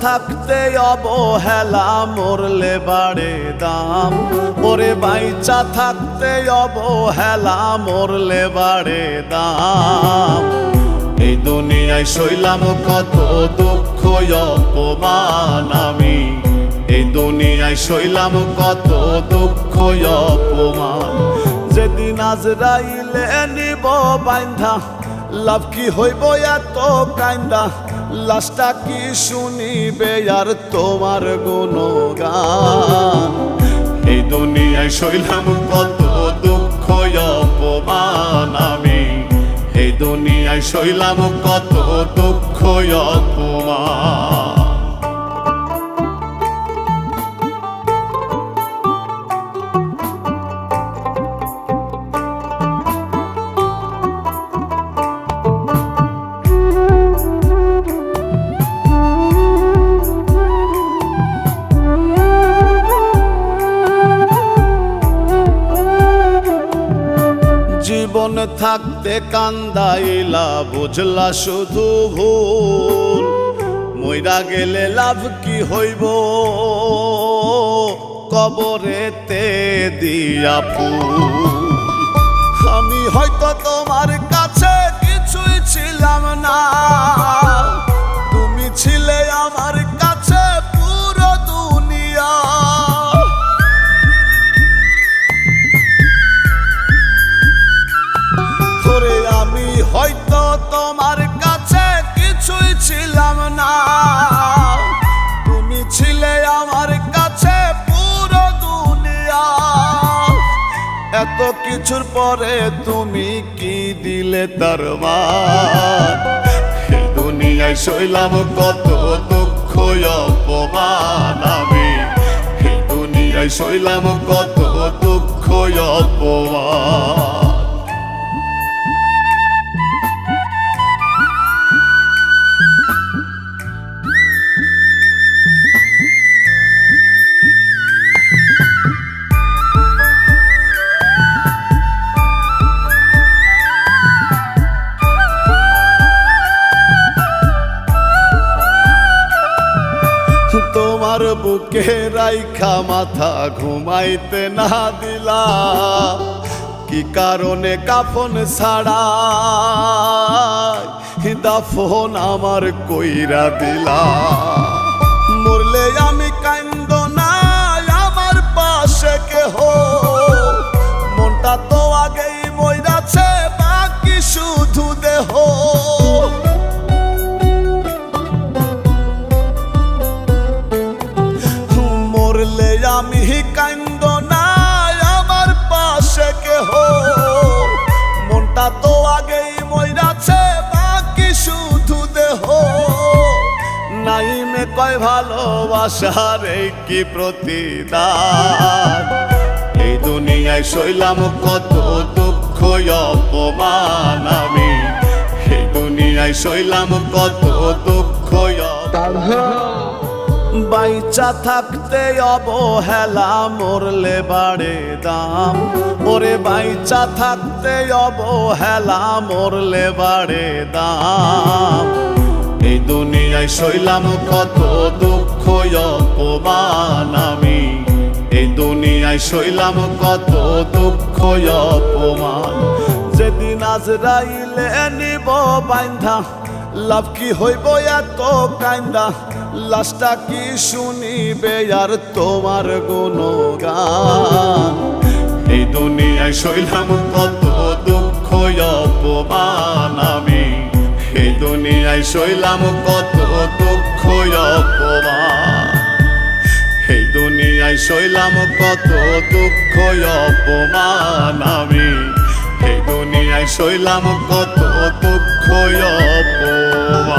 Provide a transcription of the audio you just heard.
থাকতে অবহেলা মরলে বাড়ে দাম। ওরে বাইচা থাকতে অবহেলা মরলে বাড়ে দাম। এই দুনিয়ায় সইলাম কত দুঃখ অপমান আমি, এই দুনিয়ায় সইলাম কত দুঃখ অপমান। যেদিন আজরাইলে নিব বাইন্ধা, লাভ কি হইব এত কাইন্দা, লাশটা কি শুনিবে আর তোমার গুণগান। এই দুনিয়ায় সইলাম কত দুঃখ অপমান আমি, এই দুনিয়ায় সইলাম কত দুঃখ অপমান। জীবন থাকতে কান্দাইলা বুঝলা শুধু ভুল, মইরা গেলে লাভ কি হইব কবরেতে দিয়া ফুল। আমি হয়তো তোমার কাছে কিছুই ছিলাম না, তুমি ছিলে আমার কাছে পুরো দুনিয়া। আমি হয়তো তোমার কাছে কিছুই ছিলাম না, তুমি ছিলে আমার কাছে পুরো দুনিয়া। এত কিছুর পরে তুমি কি দিলে তার মান। এই দুনিয়ায় সইলাম কত দুঃখ অপমান আমি, এই দুনিয়ায় সইলাম কত দুঃখ অপমান। তোমার বুকে রাইখা মাথা ঘুমাইতে না দিলা, কি কারণে কাফন ছাড়া দাফন আমার কইরা দিলা। মরলে আমি কান্দ না আমার পাশে কেহ, মনটা তো আগেই মইরাছে বাকি শুধু দেহ। মরলে আমি কান্দ না আমার পাশে কেহ, মনটা তো আগেই মইরাছে বাকি শুধু দেহ। নাইমে কয় ভালোবাসার এই কি প্রতিদান। এই দুনিয়ায় সইলাম কত দুঃখ অপমান আমি, এই দুনিয়ায় সইলাম কত দুঃখ অপমান। বাইচা থাকতে অবহেলা মরলে বাড়ে দাম। ওরে বাইচা থাকতে অবহেলা মরলে বাড়ে দাম। এই দুনিয়ায় সইলাম কত দুঃখ অপমান আমি, এই দুনিয়ায় সইলাম কত দুঃখ অপমান। যেদিন আজরাইলে নিব বাইন্ধা, লাভ কি হইব এত কাইন্দা, লাশটা কি শুনিবে আর তোমার গুণগান। এই দুনিয়ায় সইলাম কত দুঃখ অপমান আমি, এই দুনিয়ায় সইলাম কত দুঃখ অপমান। এই দুনিয়ায় সইলাম কত দুঃখ অপমান আমি, এই দুনিয়ায় সইলাম কত দুঃখ অপমান।